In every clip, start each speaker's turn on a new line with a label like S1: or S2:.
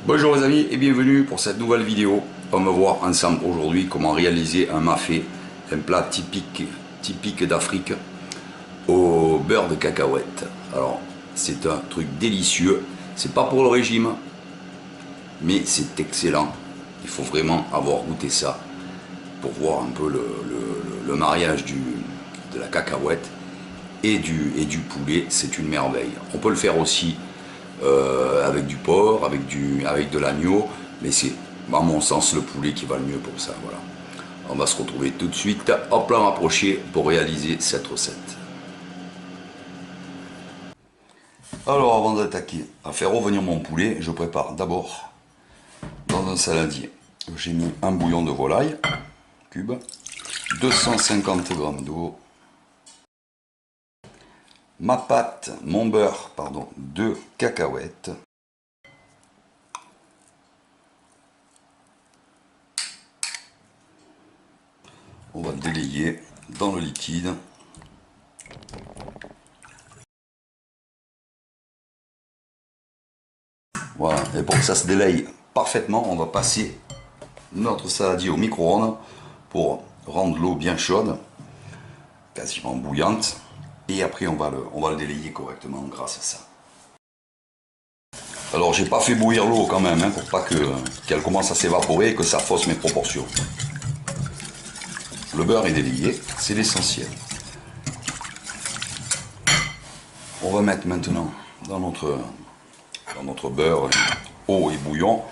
S1: Bonjour les amis et bienvenue pour cette nouvelle vidéo. On va voir ensemble aujourd'hui comment réaliser un mafé, un plat typique d'Afrique au beurre de cacahuète. Alors c'est un truc délicieux, c'est pas pour le régime, mais c'est excellent. Il faut vraiment avoir goûté ça pour voir un peu le mariage de la cacahuète et du poulet, c'est une merveille. On peut le faire aussi avec du porc, avec de l'agneau, mais c'est à mon sens le poulet qui va le mieux pour ça. Voilà. On va se retrouver tout de suite en plan rapproché pour réaliser cette recette. Alors avant d'attaquer à faire revenir mon poulet, je prépare d'abord dans un saladier. J'ai mis un bouillon de volaille cube, 250 g d'eau, mon beurre de cacahuètes, on va le délayer dans le liquide. Voilà, et pour que ça se délaye parfaitement, on va passer notre saladier au micro-ondes pour rendre l'eau bien chaude, quasiment bouillante, et après on va le délayer correctement grâce à ça. Alors j'ai pas fait bouillir l'eau quand même, pour pas qu'elle commence à s'évaporer et que ça fausse mes proportions. Le beurre est délayé, c'est l'essentiel. On va mettre maintenant dans notre beurre eau et bouillon.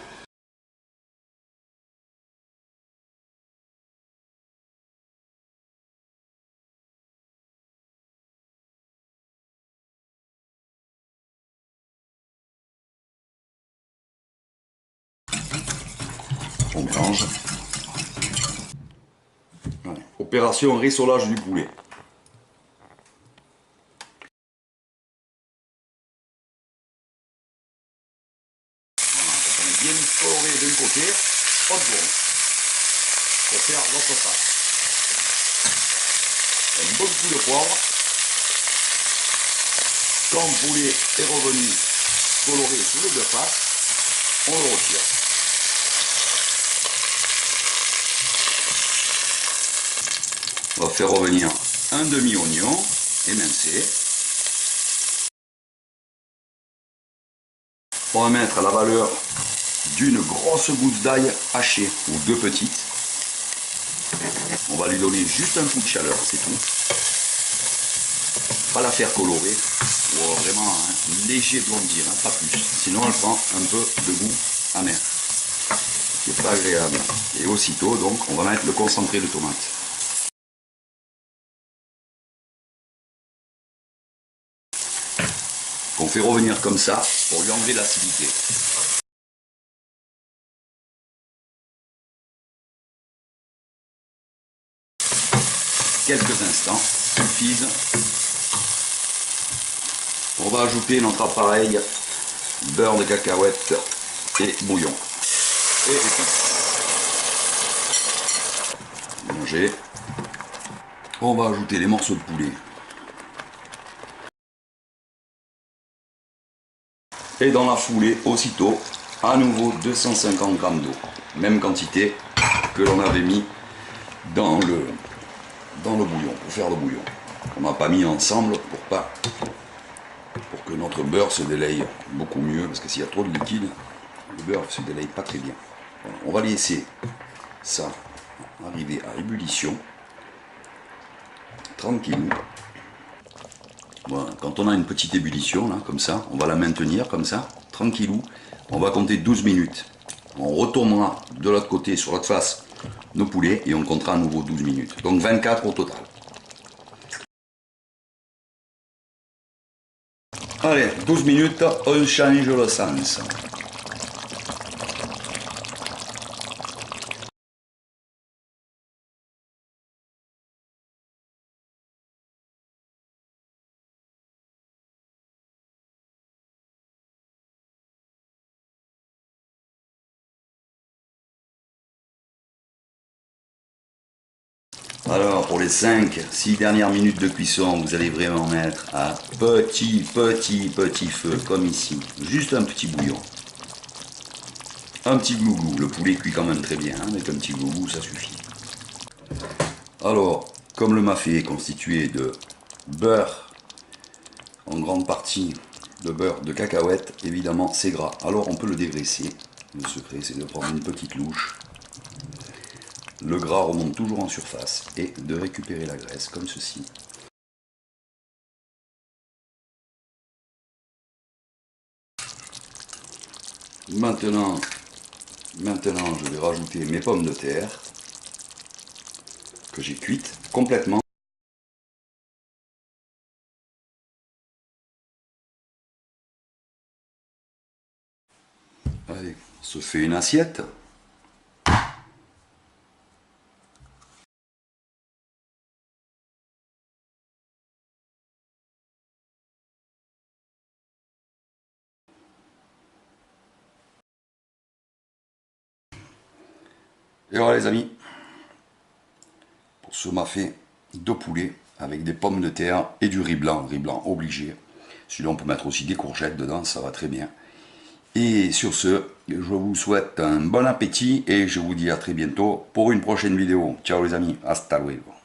S1: On mélange. Allez. Opération rissolage du poulet. On est bien coloré d'un côté, on tourne pour faire l'autre face. Un bon coup de poivre. Quand le poulet est revenu coloré sous les deux faces, on le retire. On va faire revenir un demi-oignon émincé. On va mettre à la valeur d'une grosse goutte d'ail hachée ou deux petites. On va lui donner juste un coup de chaleur, c'est tout. Pas la faire colorer, ou vraiment un léger blondir, pas plus. Sinon elle prend un peu de goût amer. C'est pas agréable. Et aussitôt donc on va mettre le concentré de tomate. On fait revenir comme ça pour lui enlever l'acidité. Quelques instants suffisent. On va ajouter notre appareil beurre de cacahuète et bouillon. Et épices. Mélanger. On va ajouter les morceaux de poulet. Et dans la foulée, aussitôt, à nouveau 250 g d'eau. Même quantité que l'on avait mis dans le bouillon, pour faire le bouillon. On n'a pas mis ensemble pour que notre beurre se délaye beaucoup mieux, parce que s'il y a trop de liquide, le beurre ne se délaye pas très bien. Voilà, on va laisser ça arriver à ébullition, tranquille. Voilà, quand on a une petite ébullition, là, comme ça, on va la maintenir comme ça, tranquillou. On va compter 12 minutes. On retournera de l'autre côté, sur l'autre face, nos poulets, et on comptera à nouveau 12 minutes. Donc 24 au total. Allez, 12 minutes, on change le sens. Alors pour les 5-6 dernières minutes de cuisson, vous allez vraiment mettre à petit feu, comme ici. Juste un petit bouillon. un petit glouglou. Le poulet cuit quand même très bien, hein, avec un petit glouglou, ça suffit. Alors, comme le mafé est constitué de beurre, en grande partie de beurre de cacahuète, évidemment c'est gras. Alors on peut le dégraisser. Le secret c'est de prendre une petite louche. Le gras remonte toujours en surface et de récupérer la graisse comme ceci. Maintenant, je vais rajouter mes pommes de terre que j'ai cuites complètement. Allez, on se fait une assiette. Et voilà les amis, pour ce mafé de poulet avec des pommes de terre et du riz blanc obligé. Sinon on peut mettre aussi des courgettes dedans, ça va très bien. Et sur ce, je vous souhaite un bon appétit et je vous dis à très bientôt pour une prochaine vidéo. Ciao les amis, hasta luego.